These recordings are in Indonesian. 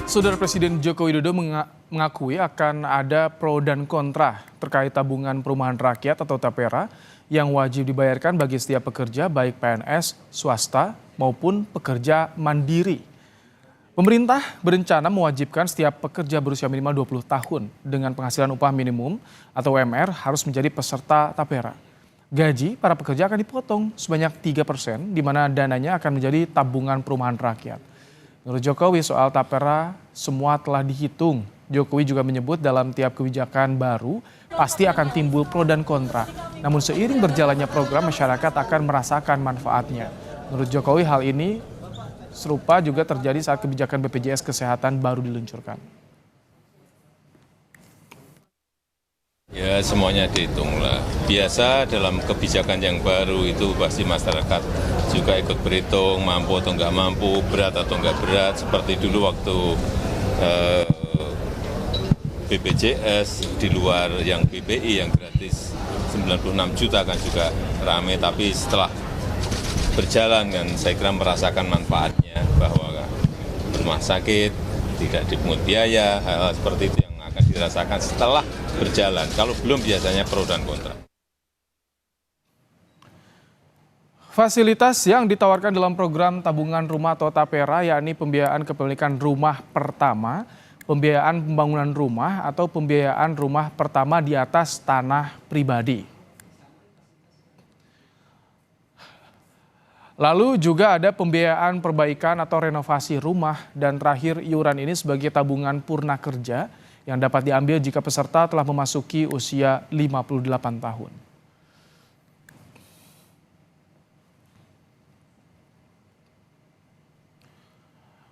Saudara Presiden Joko Widodo mengakui akan ada pro dan kontra terkait tabungan perumahan rakyat atau TAPERA yang wajib dibayarkan bagi setiap pekerja baik PNS, swasta maupun pekerja mandiri. Pemerintah berencana mewajibkan setiap pekerja berusia minimal 20 tahun dengan penghasilan upah minimum atau UMR harus menjadi peserta TAPERA. Gaji para pekerja akan dipotong sebanyak 3%, di mana dananya akan menjadi tabungan perumahan rakyat. Menurut Jokowi soal TAPERA semua telah dihitung. Jokowi juga menyebut dalam tiap kebijakan baru pasti akan timbul pro dan kontra. Namun seiring berjalannya program masyarakat akan merasakan manfaatnya. Menurut Jokowi hal ini serupa juga terjadi saat kebijakan BPJS Kesehatan baru diluncurkan. Ya semuanya dihitung lah. Biasa dalam kebijakan yang baru itu pasti masyarakat juga ikut berhitung mampu atau nggak mampu, berat atau nggak berat. Seperti dulu waktu BPJS di luar yang BPI yang gratis 96 juta kan juga rame. Tapi setelah berjalan kan saya kira merasakan manfaatnya bahwa rumah sakit tidak dipungut biaya, hal-hal seperti itu yang akan dirasakan setelah berjalan. Kalau belum biasanya pro dan kontra. Fasilitas yang ditawarkan dalam program tabungan rumah atau TAPERA yakni pembiayaan kepemilikan rumah pertama, pembiayaan pembangunan rumah atau pembiayaan rumah pertama di atas tanah pribadi. Lalu juga ada pembiayaan perbaikan atau renovasi rumah dan terakhir iuran ini sebagai tabungan purna kerja yang dapat diambil jika peserta telah memasuki usia 58 tahun.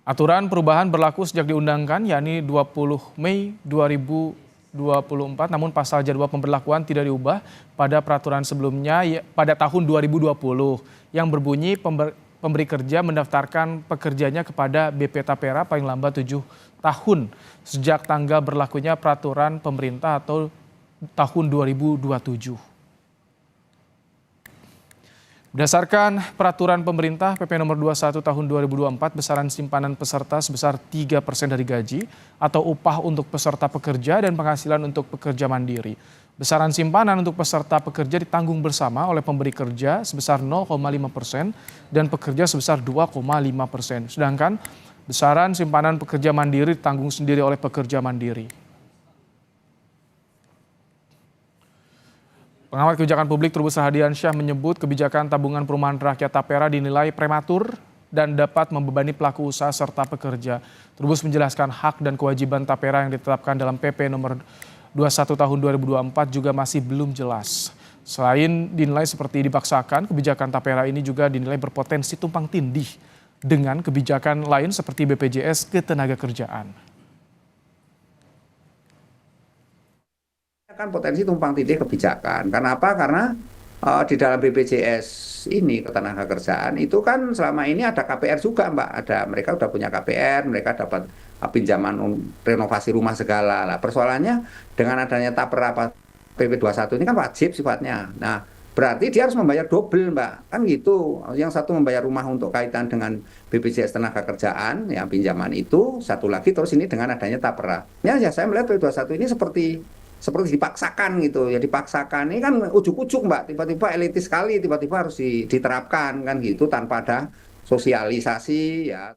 Aturan perubahan berlaku sejak diundangkan, yakni 20 Mei 2024, namun pasal jadwal pemberlakuan tidak diubah pada peraturan sebelumnya pada tahun 2020 yang berbunyi pemberi kerja mendaftarkan pekerjanya kepada BP TAPERA paling lambat 7 tahun sejak tanggal berlakunya peraturan pemerintah atau tahun 2027. Berdasarkan peraturan pemerintah PP nomor 21 tahun 2024, besaran simpanan peserta sebesar 3% dari gaji atau upah untuk peserta pekerja dan penghasilan untuk pekerja mandiri. Besaran simpanan untuk peserta pekerja ditanggung bersama oleh pemberi kerja sebesar 0,5% dan pekerja sebesar 2,5%. Sedangkan besaran simpanan pekerja mandiri ditanggung sendiri oleh pekerja mandiri. Pengamat kebijakan publik Trubus Rahadiansyah menyebut kebijakan tabungan perumahan rakyat TAPERA dinilai prematur dan dapat membebani pelaku usaha serta pekerja. Trubus menjelaskan hak dan kewajiban TAPERA yang ditetapkan dalam PP nomor 21 tahun 2024 juga masih belum jelas. Selain dinilai seperti dipaksakan, kebijakan TAPERA ini juga dinilai berpotensi tumpang tindih dengan kebijakan lain seperti BPJS Ketenagakerjaan. Kan potensi tumpang tindih kebijakan. Kenapa? Karena di dalam BPJS ini Ketenagakerjaan itu kan selama ini ada KPR juga, Mbak. Mereka udah punya KPR, mereka dapat pinjaman renovasi rumah segala. Lah persoalannya dengan adanya TAPERA PP 21 ini kan wajib sifatnya. Nah, berarti dia harus membayar double, Mbak. Kan gitu. Yang satu membayar rumah untuk kaitan dengan BPJS Ketenagakerjaan, yang pinjaman itu, satu lagi terus ini dengan adanya TAPERA. Ya saya melihat PP 21 ini seperti dipaksakan gitu ya, dipaksakan ini kan ujuk-ujuk, Mbak, tiba-tiba elitis sekali, tiba-tiba harus diterapkan kan gitu tanpa ada sosialisasi ya.